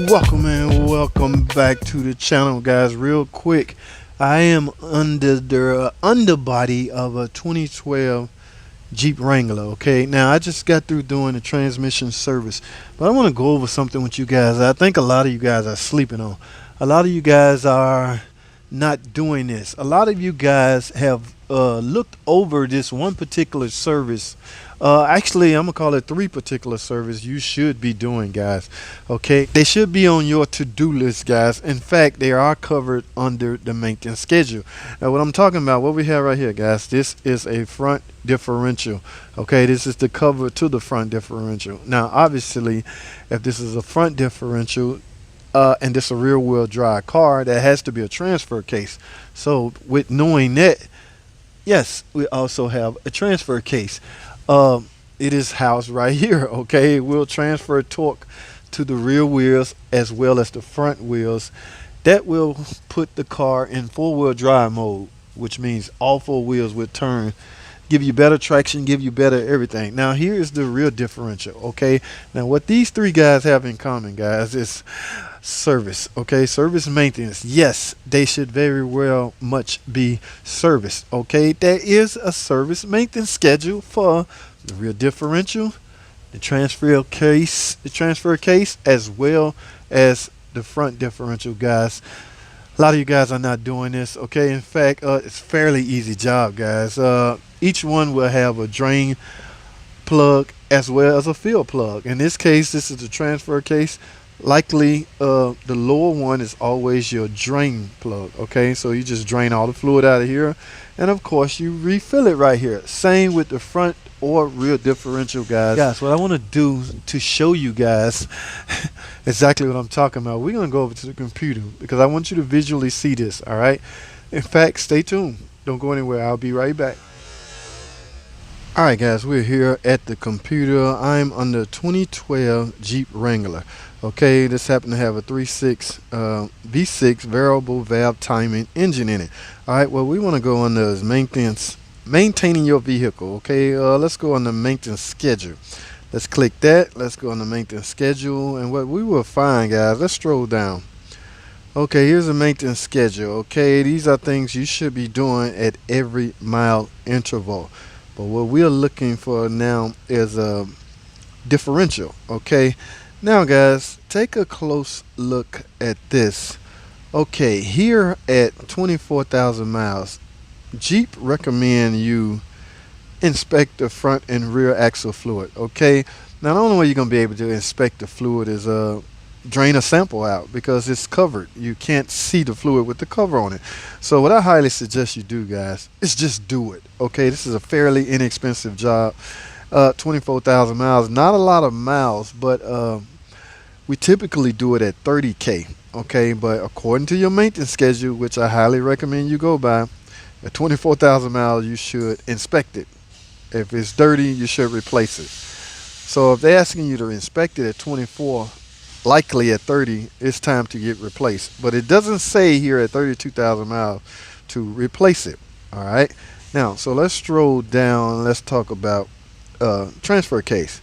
Welcome and welcome back to the channel, guys. Real quick, I am under the underbody of a 2012 Jeep Wrangler. Okay, now I just got through doing the transmission service, but I want to go over something with you guys. I think a lot of you guys are sleeping on. A lot of you guys are not doing this. A lot of you guys have looked over this one particular service. Actually, I'm gonna call it three particular service you should be doing, guys. Okay, they should be on your to-do list, guys. In fact, they are covered under the maintenance schedule. Now, what I'm talking about, what we have right here, guys, this is a front differential. Okay, this is the cover to the front differential. Now, obviously, if this is a front differential and this is a rear-wheel drive car, that has to be a transfer case. So, with knowing that, yes, we also have a transfer case. It is housed right here. Okay, it will transfer torque to the rear wheels as well as the front wheels. That will put the car in four-wheel drive mode, which means all four wheels will turn, give you better traction, give you better everything. Now here is the rear differential. Okay, now what these three guys have in common, guys, is service. Okay, service maintenance. Yes, they should very well much be serviced. Okay, there is a service maintenance schedule for the rear differential, the transfer case, as well as the front differential, guys. A lot of you guys are not doing this. Okay, in fact, it's fairly easy job, guys. Each one will have a drain plug as well as a fill plug. In this case, this is the transfer case. Likely the lower one is always your drain plug. Okay, so you just drain all the fluid out of here, and of course you refill it right here. Same with the front or rear differential, guys. What I want to do to show you guys exactly what I'm talking about, we're gonna go over to the computer because I want you to visually see this. All right, in fact, stay tuned, don't go anywhere, I'll be right back. Alright, guys, we're here at the computer. I'm on the 2012 Jeep Wrangler. Okay, this happened to have a 3.6 V6 variable valve timing engine in it. Alright, what we want to go under is maintaining your vehicle. Okay, let's go on the maintenance schedule. Let's click that. Let's go on the maintenance schedule, and what we will find, guys, let's scroll down. Okay, here's a maintenance schedule. Okay, these are things you should be doing at every mile interval. But what we're looking for now is a differential. Okay, now guys, take a close look at this. Okay, here at 24,000 miles, Jeep recommend you inspect the front and rear axle fluid. Okay, now the only way you're gonna be able to inspect the fluid is drain a sample out because it's covered. You can't see the fluid with the cover on it. So what I highly suggest you do, guys, is just do it. Okay, this is a fairly inexpensive job. 24,000 miles, not a lot of miles, but we typically do it at 30K. Okay, but according to your maintenance schedule, which I highly recommend you go by, at 24,000 miles you should inspect it. If it's dirty, you should replace it. So if they're asking you to inspect it at 24, likely at 30, it's time to get replaced. But it doesn't say here at 32,000 miles to replace it. All right, now so let's stroll down and let's talk about transfer case.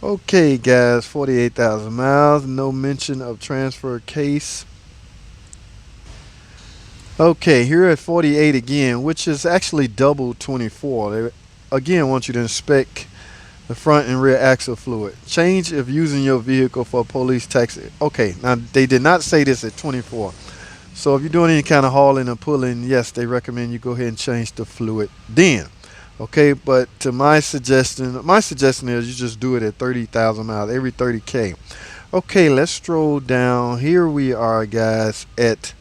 Okay, guys, 48,000 miles, no mention of transfer case. Okay, here at 48 again, which is actually double 24. They again want you to inspect the front and rear axle fluid. Change if using your vehicle for police taxi. Okay, now they did not say this at 24. So if you're doing any kind of hauling or pulling, yes, they recommend you go ahead and change the fluid then. Okay, but to my suggestion is you just do it at 30,000 miles, every 30K. Okay, let's stroll down. Here we are, guys, at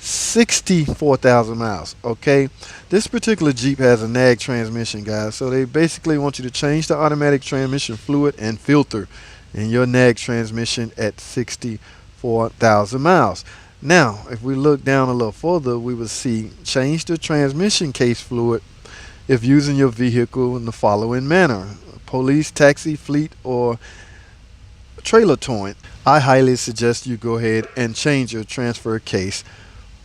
64,000 miles. Okay, this particular Jeep has a nag transmission, guys, so they basically want you to change the automatic transmission fluid and filter in your nag transmission at 64,000 miles. Now if we look down a little further, we will see change the transmission case fluid if using your vehicle in the following manner: police, taxi, fleet, or trailer towing. I highly suggest you go ahead and change your transfer case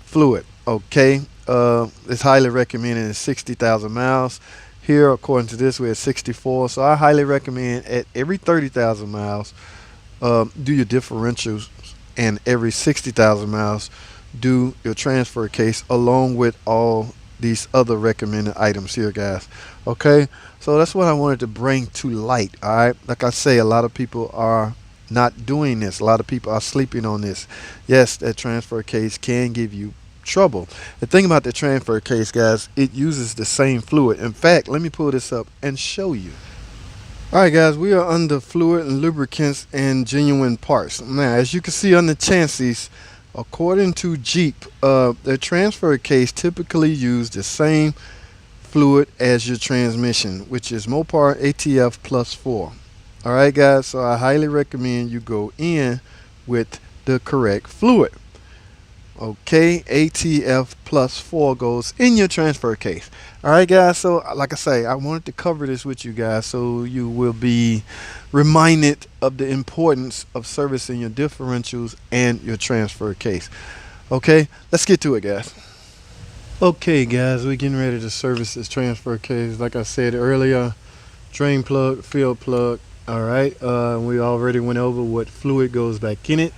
fluid. Okay, it's highly recommended at 60,000 miles. Here, according to this, we're at 64, so I highly recommend at every 30,000 miles do your differentials, and every 60,000 miles do your transfer case along with all these other recommended items here, guys. Okay, so that's what I wanted to bring to light. All right, like I say, a lot of people are not doing this. A lot of people are sleeping on this. Yes, that transfer case can give you trouble. The thing about the transfer case, guys, it uses the same fluid. In fact, let me pull this up and show you. All right, guys, we are under fluid and lubricants and genuine parts. Now, as you can see on the chassis, according to Jeep, the transfer case typically use the same fluid as your transmission, which is Mopar ATF plus 4. All right, guys, so I highly recommend you go in with the correct fluid. Okay, ATF plus 4 goes in your transfer case. All right, guys, so like I say, I wanted to cover this with you guys so you will be reminded of the importance of servicing your differentials and your transfer case. Okay, let's get to it, guys. Okay, guys, we're getting ready to service this transfer case. Like I said earlier, drain plug, field plug. All right, we already went over what fluid goes back in it.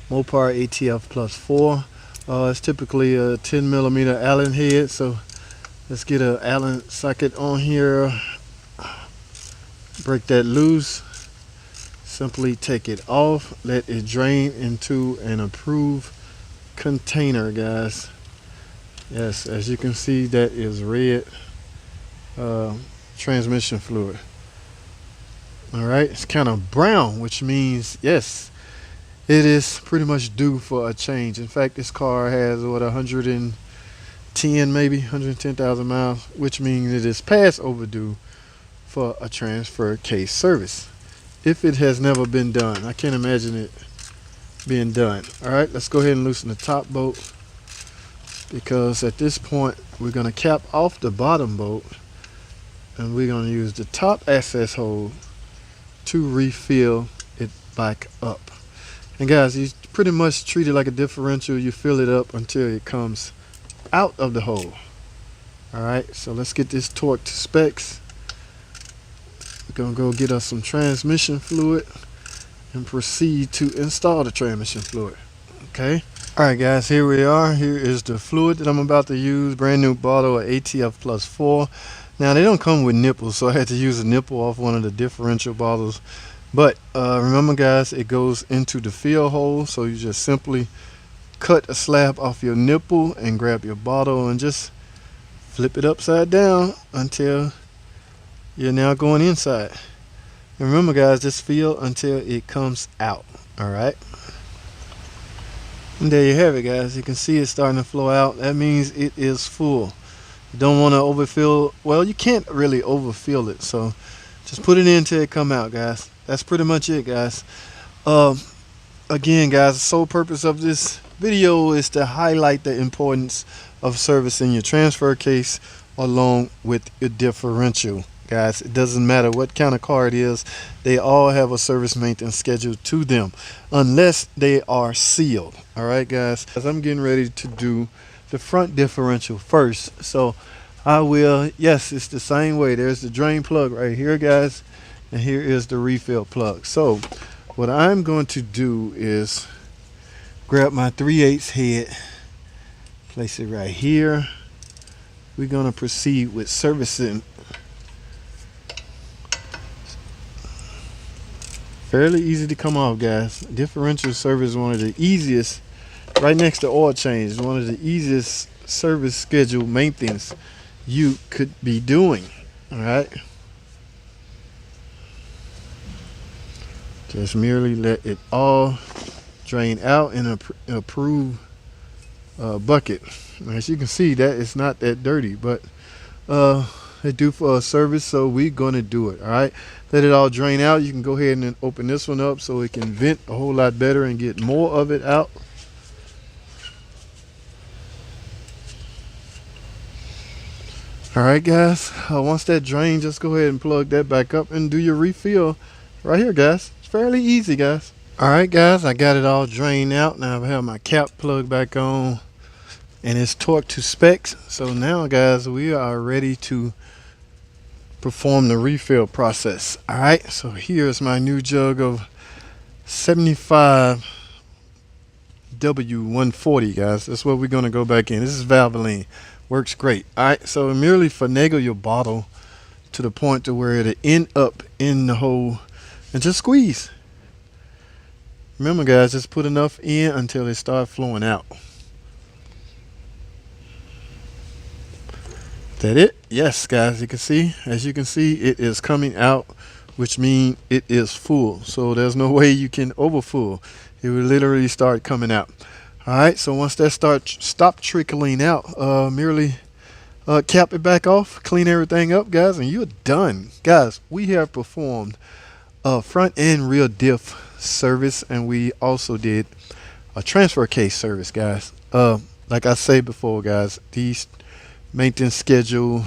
Mopar ATF plus 4. It's typically a 10 millimeter Allen head, so let's get an Allen socket on here. Break that loose. Simply take it off. Let it drain into an approved container, guys. Yes, as you can see, that is red transmission fluid. All right, it's kind of brown, which means yes, it is pretty much due for a change. In fact, this car has what, 110, maybe 110,000 miles, which means it is past overdue for a transfer case service. If it has never been done, I can't imagine it being done. All right, let's go ahead and loosen the top bolt, because at this point we're going to cap off the bottom bolt and we're going to use the top access hole to refill it back up. And guys, you pretty much treat it like a differential. You fill it up until it comes out of the hole. All right, so let's get this torque to specs. We're gonna go get us some transmission fluid and proceed to install the transmission fluid. Okay. All right, guys, here we are. Here is the fluid that I'm about to use. Brand new bottle of ATF plus 4. Now, they don't come with nipples, so I had to use a nipple off one of the differential bottles. But remember, guys, it goes into the fill hole, so you just simply cut a slab off your nipple and grab your bottle and just flip it upside down until you're now going inside. And remember, guys, just fill until it comes out. All right. And there you have it, guys. You can see it starting to flow out. That means it is full. You don't want to overfill. Well, you can't really overfill it, so just put it in until it come out, guys. That's pretty much it, guys. Again, guys, the sole purpose of this video is to highlight the importance of servicing your transfer case along with your differential. Guys, it doesn't matter what kind of car it is, they all have a service maintenance schedule to them unless they are sealed. All right, guys, as I'm getting ready to do the front differential first, so I will, yes, it's the same way. There's the drain plug right here, guys, and here is the refill plug. So what I'm going to do is grab my 3/8 head, place it right here. We're going to proceed with servicing. Fairly easy to come off, guys. Differential service is one of the easiest, right next to oil change, one of the easiest service schedule maintenance you could be doing. All right. Just merely let it all drain out in an approved bucket. As you can see, that it's not that dirty, but they do for a service, so we're going to do it. All right, let it all drain out. You can go ahead and open this one up so it can vent a whole lot better and get more of it out. All right, guys, once that drains, just go ahead and plug that back up and do your refill right here, guys. It's fairly easy, guys. All right, guys, I got it all drained out. Now I have my cap plug back on and it's torqued to specs. So now, guys, we are ready to perform the refill process. All right, so here's my new jug of 75 W140, guys. That's what we're going to go back in. This is Valvoline. Works great. All right, so merely finagle your bottle to the point to where it'll end up in the hole and just squeeze. Remember, guys, just put enough in until it starts flowing out. That it? Yes, guys, you can see, as you can see, it is coming out, which means it is full. So there's no way you can overfull. It will literally start coming out. All right, so once that stop trickling out, merely cap it back off, clean everything up, guys, and you're done. Guys, we have performed a front and rear diff service, and we also did a transfer case service, guys. Like I said before, guys, these maintenance schedule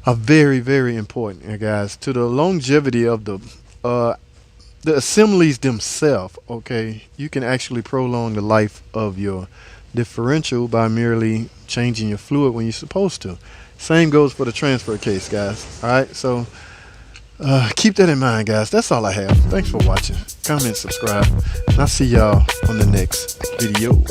are very, very important, guys, to the longevity of the assemblies themselves. Okay, you can actually prolong the life of your differential by merely changing your fluid when you're supposed to. Same goes for the transfer case, guys. All right, so keep that in mind, guys. That's all I have. Thanks for watching. Comment, subscribe, and I'll see y'all on the next video.